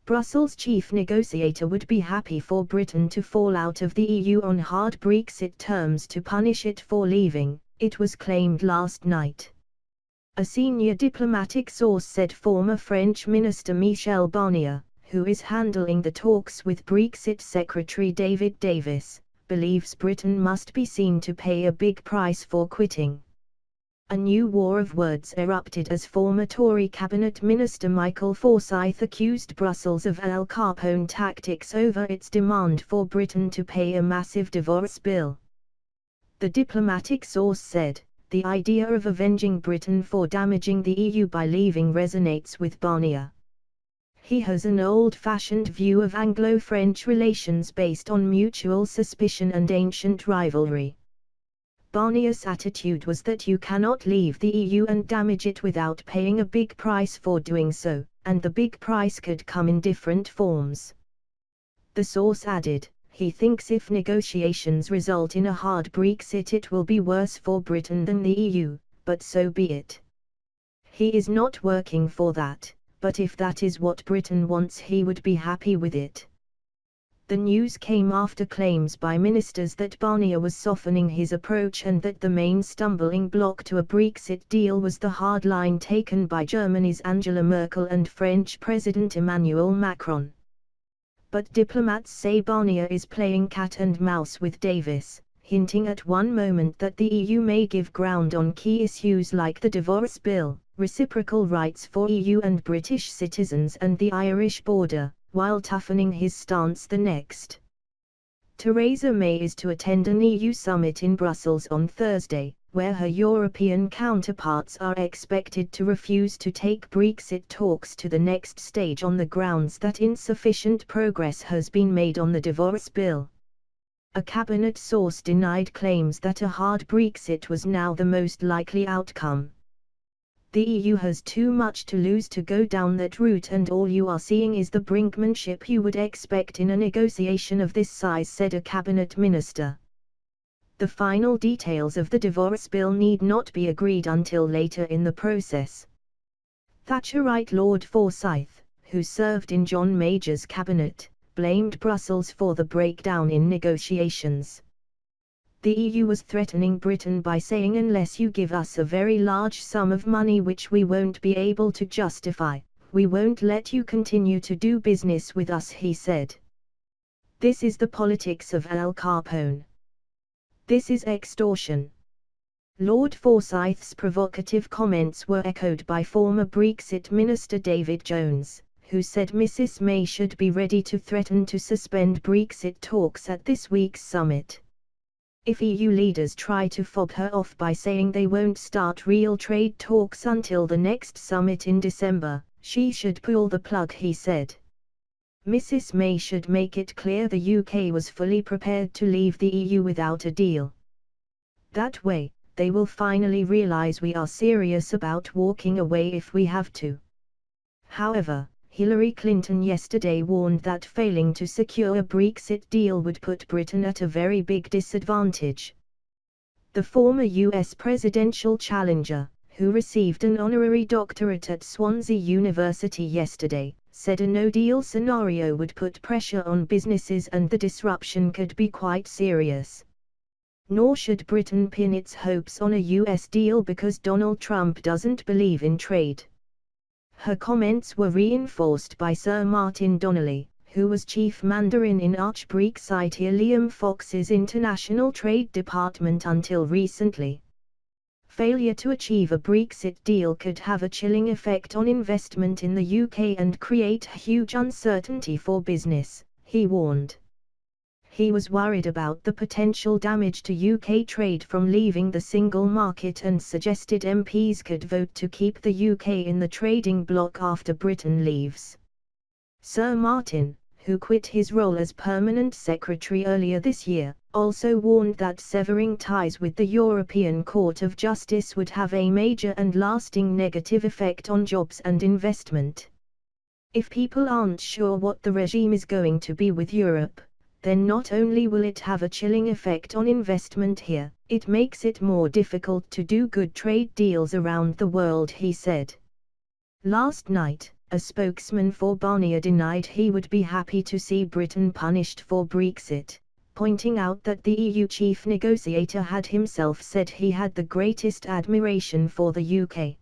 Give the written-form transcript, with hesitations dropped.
Brussels chief negotiator would be happy for Britain to fall out of the EU on hard Brexit terms to punish it for leaving, it was claimed last night. A senior diplomatic source said former French Minister Michel Barnier, who is handling the talks with Brexit Secretary David Davis, believes Britain must be seen to pay a big price for quitting. A new war of words erupted as former Tory Cabinet Minister Michael Forsyth accused Brussels of Al Capone tactics over its demand for Britain to pay a massive divorce bill. The diplomatic source said, "The idea of avenging Britain for damaging the EU by leaving resonates with Barnier. He has an old-fashioned view of Anglo-French relations based on mutual suspicion and ancient rivalry." Barnier's attitude was that you cannot leave the EU and damage it without paying a big price for doing so, and the big price could come in different forms. The source added, he thinks if negotiations result in a hard Brexit it will be worse for Britain than the EU, but so be it. He is not working for that, but if that is what Britain wants he would be happy with it. The news came after claims by ministers that Barnier was softening his approach and that the main stumbling block to a Brexit deal was the hard line taken by Germany's Angela Merkel and French President Emmanuel Macron. But diplomats say Barnier is playing cat and mouse with Davis, hinting at one moment that the EU may give ground on key issues like the divorce bill, reciprocal rights for EU and British citizens and the Irish border, while toughening his stance the next. Theresa May is to attend an EU summit in Brussels on Thursday, where her European counterparts are expected to refuse to take Brexit talks to the next stage on the grounds that insufficient progress has been made on the divorce bill. A cabinet source denied claims that a hard Brexit was now the most likely outcome. The EU has too much to lose to go down that route, and all you are seeing is the brinkmanship you would expect in a negotiation of this size, said a cabinet minister. The final details of the divorce bill need not be agreed until later in the process. Thatcherite Lord Forsyth, who served in John Major's cabinet, blamed Brussels for the breakdown in negotiations. The EU was threatening Britain by saying, unless you give us a very large sum of money which we won't be able to justify, we won't let you continue to do business with us, he said. This is the politics of Al Capone. This is extortion. Lord Forsyth's provocative comments were echoed by former Brexit Minister David Jones, who said Mrs May should be ready to threaten to suspend Brexit talks at this week's summit. If EU leaders try to fob her off by saying they won't start real trade talks until the next summit in December, she should pull the plug, he said. Mrs May should make it clear the UK was fully prepared to leave the EU without a deal. That way, they will finally realise we are serious about walking away if we have to. However, Hillary Clinton yesterday warned that failing to secure a Brexit deal would put Britain at a very big disadvantage. The former US presidential challenger, who received an honorary doctorate at Swansea University yesterday, said a no-deal scenario would put pressure on businesses and the disruption could be quite serious. Nor should Britain pin its hopes on a US deal because Donald Trump doesn't believe in trade. Her comments were reinforced by Sir Martin Donnelly, who was chief mandarin in Archbrexiteer Liam Fox's International Trade Department until recently. Failure to achieve a Brexit deal could have a chilling effect on investment in the UK and create huge uncertainty for business, he warned. He was worried about the potential damage to UK trade from leaving the single market and suggested MPs could vote to keep the UK in the trading bloc after Britain leaves. Sir Martin, who quit his role as permanent secretary earlier this year, also warned that severing ties with the European Court of Justice would have a major and lasting negative effect on jobs and investment. If people aren't sure what the regime is going to be with Europe, then not only will it have a chilling effect on investment here, it makes it more difficult to do good trade deals around the world, he said. Last night, A spokesman for Barnier denied he would be happy to see Britain punished for Brexit, pointing out that the EU chief negotiator had himself said he had the greatest admiration for the UK.